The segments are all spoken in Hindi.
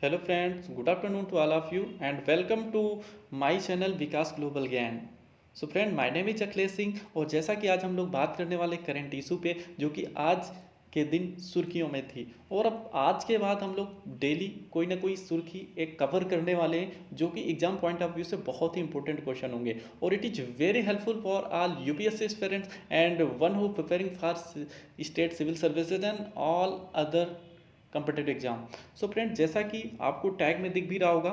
Hello friends, good afternoon to all of you and welcome to my channel Vikas global Gyan. So friend my name is Akhilesh Singh और जैसा कि आज हम लोग बात करने वाले करंट इशू पे जो कि आज के दिन सुर्खियों में थी और अब आज के बाद हम लोग डेली कोई ना कोई सुर्खी एक कवर करने वाले हैं जो कि एग्जाम पॉइंट ऑफ व्यू से बहुत ही इंपॉर्टेंट क्वेश्चन होंगे और it is very helpful for all UPSC aspirants and one who preparing for state civil services and all other competitive exam. So friend जैसा कि आपको टैग में दिख भी रहा होगा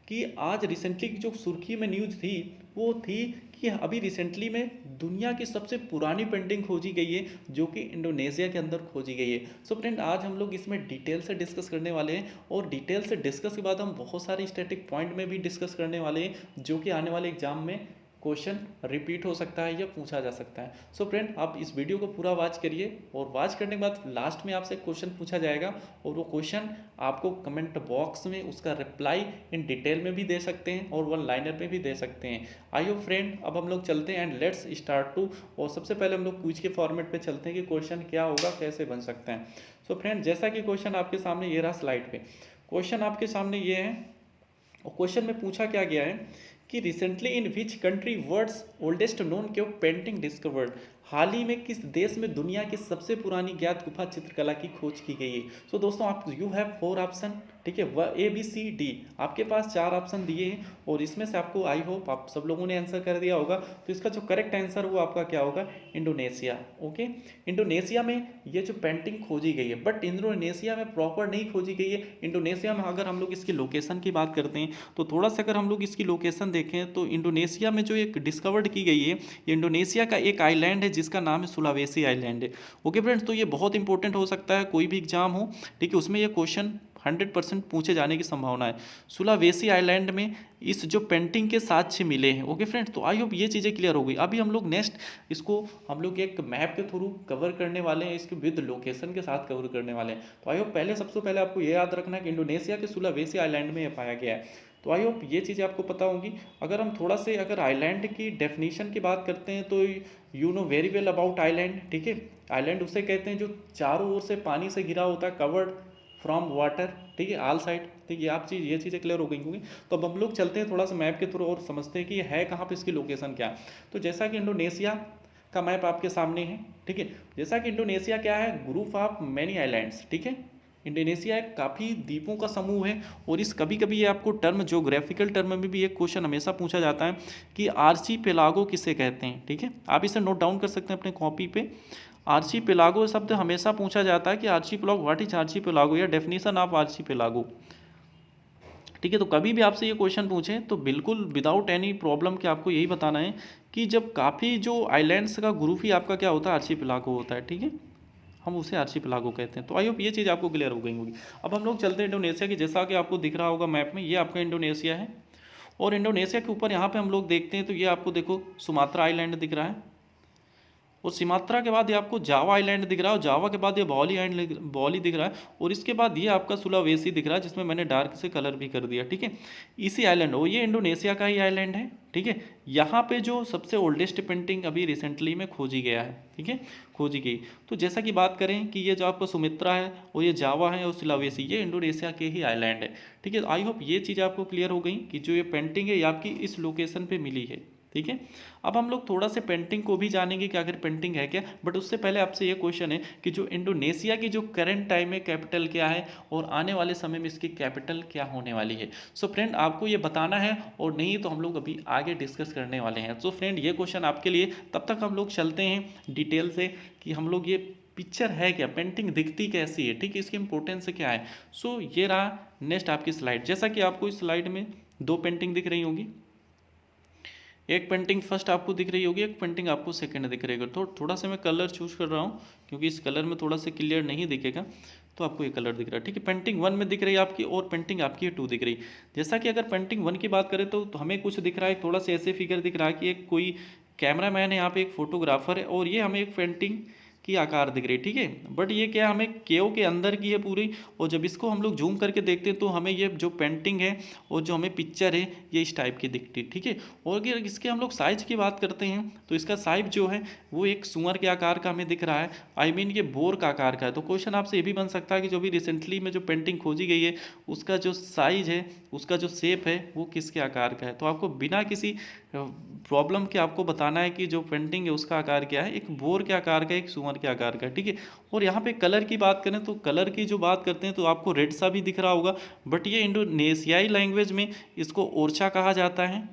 कि आज रिसेंटली की जो सुर्खी में न्यूज़ थी वो थी कि अभी रिसेंटली में दुनिया की सबसे पुरानी पेंटिंग खोजी गई है जो कि इंडोनेशिया के अंदर खोजी गई है। सो फ्रेंड आज हम लोग इसमें डिटेल से डिस्कस करने वाले हैं और डिटेल से डिस्कस के बाद हम बहुत सारे स्टैटिक पॉइंट में भी डिस्कस करने वाले हैं जो कि आने वाले एग्जाम में क्वेश्चन रिपीट हो सकता है या पूछा जा सकता है। सो फ्रेंड आप इस वीडियो को पूरा वॉच करिए और वॉच करने के बाद लास्ट में आपसे क्वेश्चन पूछा जाएगा और वो क्वेश्चन आपको कमेंट बॉक्स में उसका रिप्लाई इन डिटेल में भी दे सकते हैं और वन लाइनर में भी दे सकते हैं। आई होप फ्रेंड अब हम लोग चलते हैं एंड लेट्स स्टार्ट टू। और सबसे पहले हम लोग क्विज के फॉर्मेट पे चलते हैं कि क्वेश्चन क्या होगा, कैसे बन सकते हैं। सो फ्रेंड जैसा कि क्वेश्चन आपके सामने ये रहा स्लाइड पे, क्वेश्चन आपके सामने ये है और क्वेश्चन में पूछा क्या गया है कि recently in which country world's oldest known cave painting discovered, हाल ही में किस देश में दुनिया की सबसे पुरानी ज्ञात गुफा चित्रकला की खोज की गई है। सो दोस्तों आप यू हैव 4 ऑप्शन, ठीक है, वह ए बी सी डी आपके पास 4 ऑप्शन दिए हैं और इसमें से आपको आई होप आप सब लोगों ने आंसर कर दिया होगा। तो इसका जो करेक्ट आंसर वो आपका क्या होगा, इंडोनेशिया। ओके, इंडोनेशिया में ये जो पेंटिंग खोजी गई है बट इंडोनेशिया में प्रॉपर नहीं खोजी गई है। इंडोनेशिया में अगर हम लोग इसकी लोकेशन की बात करते हैं तो थोड़ा सा अगर हम लोग इसकी लोकेशन देखें तो इंडोनेशिया में जो एक डिस्कवर्ड की गई है ये इंडोनेशिया का एक आइलैंड है जिसका नाम है सुलावेसी आइलैंड है। ओके फ्रेंड्स, तो ये बहुत इंपॉर्टेंट हो सकता है कोई भी एग्जाम हो, ठीक है, उसमें ये क्वेश्चन 100% पूछे जाने की संभावना है। सुलावेसी आइलैंड में इस जो पेंटिंग के साक्ष्य मिले हैं। ओके फ्रेंड्स, तो आई होप ये चीज़ें क्लियर हो गई। अभी हम लोग नेक्स्ट इसको हम लोग एक मैप के थ्रू कवर करने वाले हैं, इसके विद लोकेशन के साथ कवर करने वाले हैं। तो आई होप पहले सबसे पहले आपको ये याद रखना है कि इंडोनेशिया के सुलावेसी आइलैंड में ये पाया गया है। तो आई होप ये चीज़ें आपको पता होंगी। अगर हम थोड़ा से अगर आइलैंड की डेफिनेशन की बात करते हैं तो you know very well about island, ठीक है। आइलैंड उसे कहते हैं जो चारों ओर से पानी से घिरा होता है, कवर्ड फ्रॉम वाटर, ठीक है, ऑल साइड, ठीक है। आप ये चीज़ें क्लियर हो गई होंगी। तो अब हम लोग चलते हैं थोड़ा सा मैप के थ्रू और समझते हैं कि ये है कहाँ पे, इसकी लोकेशन क्या है। तो जैसा कि इंडोनेशिया का मैप आपके सामने है, ठीक है। जैसा कि इंडोनेशिया क्या है, ग्रुप ऑफ मैनी आइलैंड्स, ठीक है। इंडोनेशिया एक काफ़ी द्वीपों का समूह है और इस कभी कभी ये आपको टर्म ज्योग्राफिकल टर्म में भी एक क्वेश्चन हमेशा पूछा जाता है कि आर्चीपेलागो किसे कहते हैं, ठीक है। आप इसे नोट डाउन कर सकते हैं अपने कॉपी पे। आर्चीपेलागो शब्द हमेशा पूछा जाता है कि आर्चीपेलागो, व्हाट इज आर्चीपेलागो या डेफिनेशन ऑफ आर्चीपेलागो, ठीक है। तो कभी भी आपसे ये क्वेश्चन पूछें तो बिल्कुल विदाउट एनी प्रॉब्लम कि आपको यही बताना है कि जब काफ़ी जो आइलैंड्स का ग्रुप ही आपका क्या होता है, आर्चीपेलागो होता है, ठीक है। हम उसे आर्चीपेलागो कहते हैं। तो आई होप ये चीज़ आपको क्लियर हो गई होगी। अब हम लोग चलते हैं इंडोनेशिया की। जैसा कि आपको दिख रहा होगा मैप में, ये आपका इंडोनेशिया है और इंडोनेशिया के ऊपर यहाँ पे हम लोग देखते हैं तो ये आपको देखो सुमात्रा आइलैंड दिख रहा है और सुमात्रा के बाद ये आपको जावा आइलैंड दिख रहा है और जावा के बाद ये बॉली आइलैंड, बॉली दिख रहा है और इसके बाद ये आपका सुलावेसी दिख रहा है जिसमें मैंने डार्क से कलर भी कर दिया, ठीक है। इसी आइलैंड हो, ये इंडोनेशिया का ही आइलैंड है, ठीक है। यहाँ पे जो सबसे ओल्डेस्ट पेंटिंग अभी रिसेंटली में खोजी गया है, ठीक है, खोजी गई। तो जैसा कि बात करें कि ये जो आपका सुमित्रा है और ये जावा है और सुलावेसी, ये इंडोनेशिया के ही आइलैंड है, ठीक है। आई होप ये चीज़ आपको क्लियर हो गई कि जो ये पेंटिंग है ये आपकी इस लोकेशन पे मिली है, ठीक है। अब हम लोग थोड़ा से पेंटिंग को भी जानेंगे कि आखिर पेंटिंग है क्या, बट उससे पहले आपसे ये क्वेश्चन है कि जो इंडोनेशिया की जो करंट टाइम में कैपिटल क्या है और आने वाले समय में इसकी कैपिटल क्या होने वाली है। सो फ्रेंड आपको ये बताना है और नहीं तो हम लोग अभी आगे डिस्कस करने वाले हैं। सो फ्रेंड ये क्वेश्चन आपके लिए, तब तक हम लोग चलते हैं डिटेल से कि हम लोग ये पिक्चर है क्या, पेंटिंग दिखती कैसी है, ठीक है, इसकी इंपॉर्टेंस क्या है। सो ये रहा नेक्स्ट आपकी स्लाइड। जैसा कि आपको इस स्लाइड में 2 पेंटिंग दिख रही होंगी, एक पेंटिंग फर्स्ट आपको दिख रही होगी, एक पेंटिंग आपको सेकंड दिख रही होगी। तो थोड़ा सा मैं कलर चूज कर रहा हूँ क्योंकि इस कलर में थोड़ा सा क्लियर नहीं दिखेगा, तो आपको ये कलर दिख रहा है, ठीक है। पेंटिंग 1 में दिख रही है आपकी और पेंटिंग आपकी 2 दिख रही है। जैसा कि अगर पेंटिंग 1 की बात करें तो हमें कुछ दिख रहा है, थोड़ा सा ऐसे फिगर दिख रहा है कि एक कोई कैमरा मैन है, यहाँ पे एक फोटोग्राफर है और ये हमें एक पेंटिंग की आकार दिख रही है, ठीक है। बट ये क्या हमें केव के अंदर की है पूरी, और जब इसको हम लोग जूम करके देखते हैं तो हमें ये जो पेंटिंग है और जो हमें पिक्चर है ये इस टाइप की दिखती है, ठीक है। और अगर इसके हम लोग साइज की बात करते हैं तो इसका साइज जो है वो एक सुअर के आकार का हमें दिख रहा है, आई मीन ये बोर का आकार का है। तो क्वेश्चन आपसे ये भी बन सकता है कि जो भी रिसेंटली में जो पेंटिंग खोजी गई है उसका जो साइज है, उसका जो शेप है वो किसके आकार का है। तो आपको बिना किसी प्रॉब्लम के आपको बताना है कि जो पेंटिंग है उसका आकार क्या है, एक बोर के आकार का, एक सुअर के आकार का, ठीक है। और यहाँ पे कलर की बात करें तो कलर की जो बात करते हैं तो आपको रेड सा भी दिख रहा होगा, बट ये इंडोनेशियाई लैंग्वेज में इसको ओरछा कहा जाता है,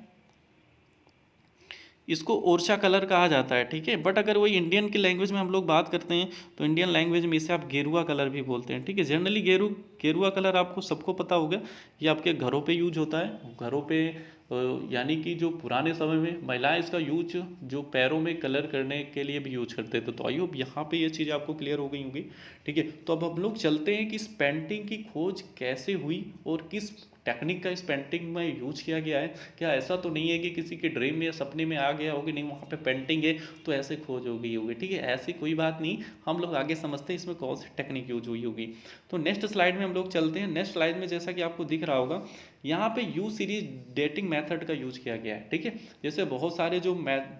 इसको ओरछा कलर कहा जाता है, ठीक है। बट अगर वही इंडियन की लैंग्वेज में हम लोग बात करते हैं तो इंडियन लैंग्वेज में इसे आप गेरुआ कलर भी बोलते हैं, ठीक है। जनरली गेरुआ कलर आपको सबको पता होगा, ये आपके घरों पे यूज होता है, घरों पे यानी कि जो पुराने समय में महिलाएं इसका यूज जो पैरों में कलर करने के लिए भी यूज करते थे। तो आई होप यहाँ पे ये चीज़ आपको क्लियर हो गई होगी, ठीक है। तो अब हम लोग चलते हैं कि इस पेंटिंग की खोज कैसे हुई और किस टेक्निक का इस पेंटिंग में यूज किया गया है। क्या ऐसा तो नहीं है कि किसी के ड्रीम में या सपने में आ गया होगी, नहीं वहाँ पे पेंटिंग है तो ऐसे खोज हो गई होगी, ठीक है। ऐसी कोई बात नहीं, हम लोग आगे समझते हैं इसमें कौन सी टेक्निक यूज हुई होगी। तो नेक्स्ट स्लाइड में हम लोग चलते हैं। नेक्स्ट स्लाइड में जैसा कि आपको दिख रहा होगा यहाँ पे यू सीरीज डेटिंग मेथड का यूज किया गया है, ठीक है। जैसे बहुत सारे जो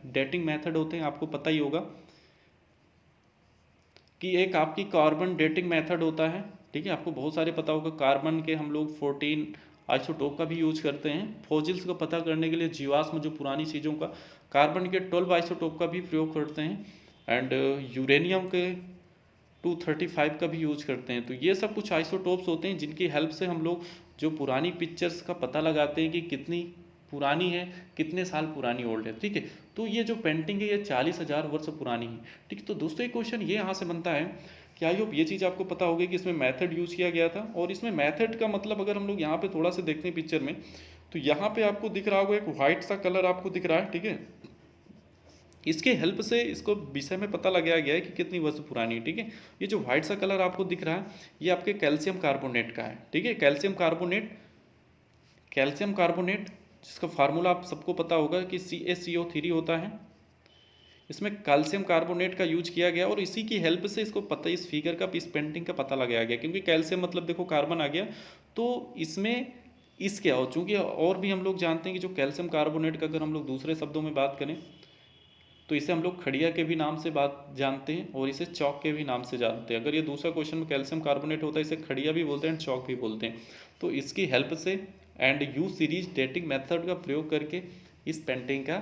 डेटिंग मेथड होते हैं आपको पता ही होगा कि एक आपकी कार्बन डेटिंग मेथड होता है, ठीक है। आपको बहुत सारे पता होगा, कार्बन के हम लोग 14 आइसोटोप का भी यूज करते हैं, फॉसिल्स को पता करने के लिए जीवाश्म जो पुरानी चीज़ों का, कार्बन के 12 आइसोटोप का भी प्रयोग करते हैं, एंड यूरेनियम के 235 का भी यूज करते हैं। तो ये सब कुछ आइसोटोप्स होते हैं जिनकी हेल्प से हम लोग जो पुरानी पिक्चर्स का पता लगाते हैं कि कितनी पुरानी है, कितने साल पुरानी ओल्ड है, ठीक है। तो ये जो पेंटिंग है ये 40,000 वर्ष पुरानी है, ठीक है। तो दोस्तों एक क्वेश्चन ये यहाँ से बनता है कि आई होप ये चीज़ आपको पता होगी कि इसमें मेथड यूज़ किया गया था। और इसमें मेथड का मतलब अगर हम लोग यहाँ पे थोड़ा सा देखते हैं पिक्चर में, तो यहाँ पे आपको दिख रहा होगा एक वाइट सा कलर आपको दिख रहा है, ठीक है। इसके हेल्प से इसको विषय में पता लगाया गया है कि कितनी वर्ष पुरानी है, ठीक है। ये जो व्हाइट सा कलर आपको दिख रहा है ये आपके कैल्शियम कार्बोनेट का है, ठीक है। कैल्शियम कार्बोनेट जिसका फार्मूला आप सबको पता होगा कि CaCO3 होता है। इसमें कैल्शियम कार्बोनेट का यूज किया गया और इसी की हेल्प से इसको पता, इस फिगर का, इस पेंटिंग का पता लगाया गया, क्योंकि कैल्शियम मतलब देखो कार्बन आ गया, तो इसमें इस क्या हो, चूँकि और भी हम लोग जानते हैं कि जो कैल्शियम कार्बोनेट का अगर हम लोग दूसरे शब्दों में बात करें तो इसे हम लोग खड़िया के भी नाम से बात जानते हैं और इसे चौक के भी नाम से जानते हैं। अगर ये दूसरा क्वेश्चन में कैल्शियम कार्बोनेट होता है इसे खड़िया भी बोलते हैं, चौक भी बोलते हैं। तो इसकी हेल्प से and you series dating method का प्रयोग करके इस पेंटिंग का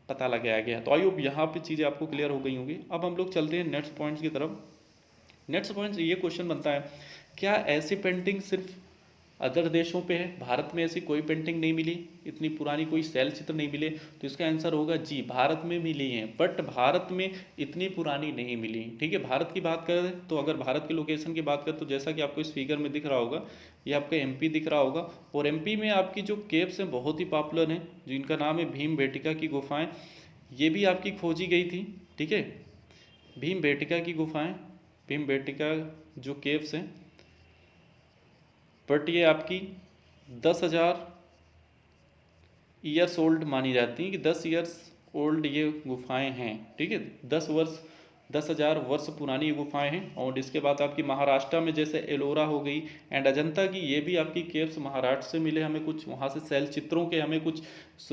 पता लगाया गया। तो आई होप यहाँ पे चीज़ें आपको क्लियर हो गई होंगी। अब हम लोग चलते हैं नेक्स्ट पॉइंट्स की तरफ। नेक्स्ट पॉइंट ये क्वेश्चन बनता है, क्या ऐसी पेंटिंग सिर्फ अदर देशों पे है, भारत में ऐसी कोई पेंटिंग नहीं मिली, इतनी पुरानी कोई शैल चित्र नहीं मिले। तो इसका आंसर होगा जी, भारत में मिली हैं, बट भारत में इतनी पुरानी नहीं मिली, ठीक है। भारत की बात करें तो अगर भारत के लोकेशन की बात करें तो जैसा कि आपको इस फिगर में दिख रहा होगा ये आपका MP दिख रहा होगा, और MP में आपकी जो केव्स हैं बहुत ही पॉपुलर हैं जिनका नाम है भीम बेटिका की गुफाएँ। ये भी आपकी खोजी गई थी, ठीक है। भीम बेटिका की गुफाएँ, भीम बेटिका जो केव्स हैं, बट ये आपकी 10,000 ईयर्स ओल्ड मानी जाती हैं कि 10 ईयर्स ओल्ड ये गुफाएं हैं, ठीक है। 10,000 वर्ष पुरानी ये गुफाएं हैं। और इसके बाद आपकी महाराष्ट्र में जैसे एलोरा हो गई एंड अजंता की, ये भी आपकी केव्स महाराष्ट्र से मिले हमें, कुछ वहाँ से शैल चित्रों के हमें कुछ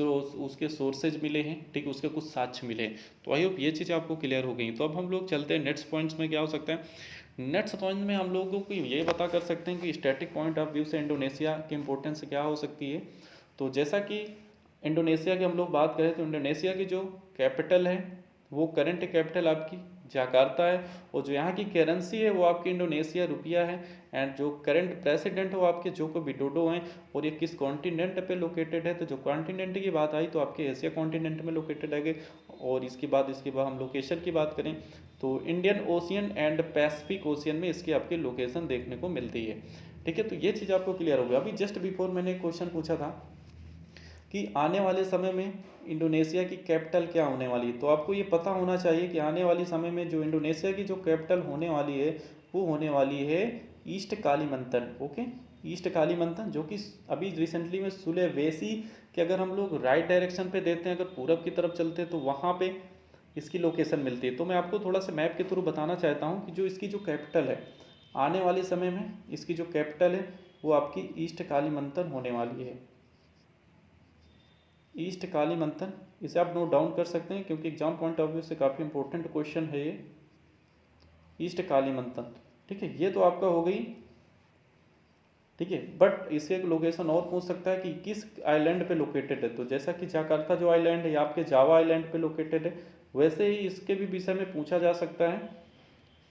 उसके सोर्सेज मिले हैं, ठीक है, उसके कुछ साक्ष्य मिले हैं। तो आई होप ये चीज़ें आपको क्लियर हो गई। तो अब हम लोग चलते हैं नेक्स्ट पॉइंट्स में, क्या हो सकता है। नेक्स्ट पॉइंट में हम लोगों को ये पता कर सकते हैं कि स्टैटिक पॉइंट ऑफ व्यू से इंडोनेशिया की इंपॉर्टेंस क्या हो सकती है। तो जैसा कि इंडोनेशिया की हम लोग बात करें तो इंडोनेशिया की जो कैपिटल है वो करंट कैपिटल आपकी जकार्ता है, और जो यहाँ की करेंसी है वो आपकी इंडोनेशिया रुपया है, एंड जो करंट प्रेसिडेंट है वो आपके जोको विडोडो हैं। और ये किस कॉन्टिनेंट पे लोकेटेड है, तो जो कॉन्टिनेंट की बात आई तो आपके एशिया कॉन्टिनेंट में लोकेटेड है। और इसके बाद हम लोकेशन की बात करें तो Indian ocean and Pacific ocean में इसकी आपकी लोकेशन देखने को मिलती है, ठीक है। तो ये चीज़ आपको क्लियर हो गया। अभी जस्ट बिफोर मैंने एक क्वेश्चन पूछा था कि आने वाले समय में इंडोनेशिया की कैपिटल क्या होने वाली है, तो आपको ये पता होना चाहिए कि आने वाले समय में जो इंडोनेशिया की जो कैपिटल होने वाली है वो होने वाली है east Kalimantan, okay. East Kalimantan जो कि अभी रिसेंटली में सुलेवेसी के, अगर हम लोग राइट डायरेक्शन पे देते हैं, अगर पूरब की तरफ चलते हैं तो वहाँ पे इसकी लोकेशन मिलती है। तो मैं आपको थोड़ा सा मैप के थ्रू बताना चाहता हूँ कि जो इसकी जो कैपिटल है आने वाले समय में, इसकी जो कैपिटल है वो आपकी ईस्ट कालीमंतन होने वाली है। ईस्ट कालीमंतन, इसे आप नोट डाउन कर सकते हैं क्योंकि एग्जाम पॉइंट ऑफ व्यू से काफ़ी इंपॉर्टेंट क्वेश्चन है ये, ईस्ट कालीमंतन। ठीक है, ये तो आपका हो गई। ठीक है, बट इससे एक लोकेशन और पूछ सकता है कि किस आइलैंड पे लोकेटेड है। तो जैसा कि जाकार्ता जो आइलैंड है ये आपके जावा आइलैंड पे लोकेटेड है, वैसे ही इसके भी विषय में पूछा जा सकता है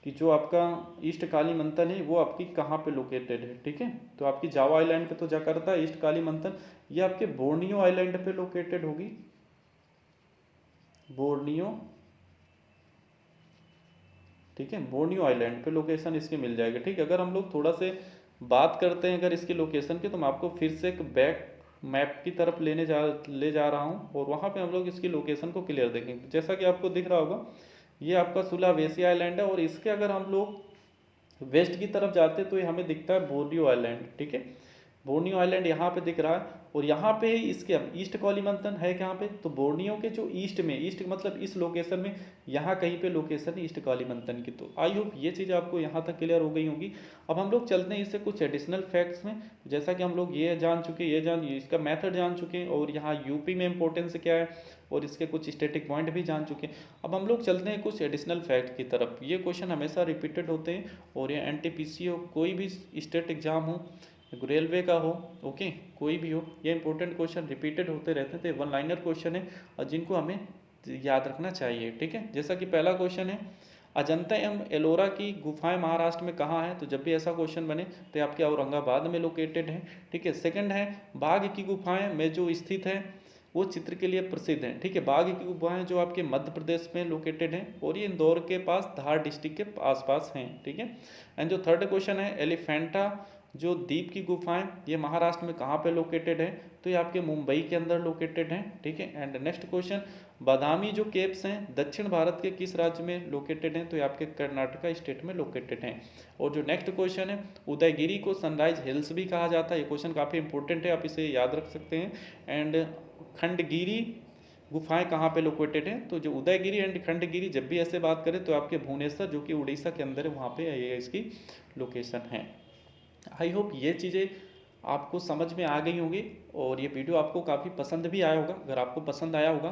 कि जो आपका ईस्ट कालीमंतन है वो आपकी कहाँ पे लोकेटेड है। ठीक है, तो आपकी जावा आइलैंड पे तो जाकार्ता, ईस्ट कालीमंतन ये आपके बोर्नियो आइलैंड पे लोकेटेड होगी, बोर्नियो। ठीक है, बोर्नियो आइलैंड पे लोकेशन इसकी मिल जाएगी। ठीक है, अगर हम लोग थोड़ा से बात करते हैं अगर इसकी लोकेशन की, तो मैं आपको फिर से एक बैक मैप की तरफ ले जा रहा हूँ और वहाँ पे हम लोग इसकी लोकेशन को क्लियर देखेंगे। जैसा कि आपको दिख रहा होगा ये आपका सुलावेसी आइलैंड है और इसके अगर हम लोग वेस्ट की तरफ जाते हैं तो ये हमें दिखता है बोर्नियो आइलैंड। ठीक है, बोर्नियो आइलैंड यहाँ पे दिख रहा है और यहाँ पे इसके ईस्ट कालीमंतन है कहाँ पे, तो बोर्नियो के जो ईस्ट में, ईस्ट मतलब इस लोकेशन में यहाँ कहीं पे लोकेशन है ईस्ट कालीमंतन की। तो आई होप ये चीज़ आपको यहाँ तक क्लियर हो गई होगी। अब हम लोग चलते हैं इससे कुछ एडिशनल फैक्ट्स में। जैसा कि हम लोग ये जान चुके, इसका मेथड जान चुके और यहाँ यूपी में इंपॉर्टेंस क्या है और इसके कुछ स्टैटिक पॉइंट भी जान चुके हैं। अब हम लोग चलते हैं कुछ एडिशनल फैक्ट की तरफ। ये क्वेश्चन हमेशा रिपीटेड होते हैं और ये एनटीपीसी हो, कोई भी स्टेट एग्जाम हो, रेलवे का हो, ओके, कोई भी हो, ये इंपॉर्टेंट क्वेश्चन रिपीटेड होते रहते थे। वन लाइनर क्वेश्चन है और जिनको हमें याद रखना चाहिए। ठीक है, जैसा कि पहला क्वेश्चन है अजंता एवं एलोरा की गुफाएं महाराष्ट्र में कहाँ है, तो जब भी ऐसा क्वेश्चन बने तो आपके औरंगाबाद में लोकेटेड है। ठीक है, सेकंड है बाघ की गुफाएं में जो स्थित है वो चित्र के लिए प्रसिद्ध है। ठीक है, बाघ की गुफाएं जो आपके मध्य प्रदेश में लोकेटेड है और ये इंदौर के पास धार डिस्ट्रिक्ट के आसपास हैं। ठीक है, एंड जो थर्ड क्वेश्चन है एलिफेंटा जो द्वीप की गुफाएं ये महाराष्ट्र में कहाँ पे लोकेटेड है, तो ये आपके मुंबई के अंदर लोकेटेड है। ठीक है, एंड नेक्स्ट क्वेश्चन बादामी जो केव्स हैं दक्षिण भारत के किस राज्य में लोकेटेड हैं, तो ये आपके कर्नाटका स्टेट में लोकेटेड हैं। और जो नेक्स्ट क्वेश्चन है उदयगिरी को सनराइज हिल्स भी कहा जाता है, ये क्वेश्चन काफ़ी इंपॉर्टेंट है, आप इसे याद रख सकते हैं। एंड खंडगिरी गुफाएं कहाँ पे लोकेटेड हैं, तो जो उदयगिरी एंड खंडगिरी जब भी ऐसे बात करें तो आपके भुवनेश्वर जो कि उड़ीसा के अंदर है वहाँ पे ये इसकी लोकेशन है। आई होप ये चीज़ें आपको समझ में आ गई होंगी और ये वीडियो आपको काफ़ी पसंद भी आया होगा। अगर आपको पसंद आया होगा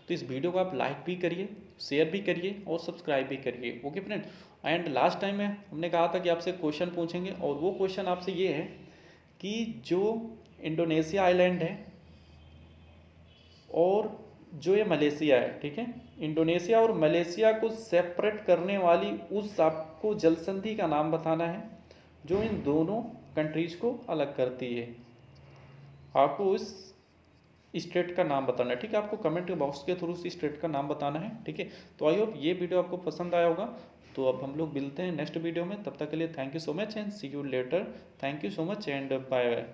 तो इस वीडियो को आप लाइक भी करिए, शेयर भी करिए और सब्सक्राइब भी करिए। Okay friend, and last time में हमने कहा था कि आपसे क्वेश्चन पूछेंगे और वो क्वेश्चन आपसे ये है कि जो इंडोनेशिया आइलैंड है और जो ये मलेशिया है, ठीक है, इंडोनेशिया और मलेशिया को सेपरेट करने वाली उस आपको जल संधि का नाम बताना है जो इन दोनों कंट्रीज को अलग करती है। आपको उस स्टेट का नाम बताना है। ठीक है, आपको कमेंट बॉक्स के थ्रू उस स्टेट का नाम बताना है। ठीक है, तो आई होप ये वीडियो आपको पसंद आया होगा। तो अब हम लोग मिलते हैं नेक्स्ट वीडियो में, तब तक के लिए thank you so much and see you later. Thank you so much and bye bye.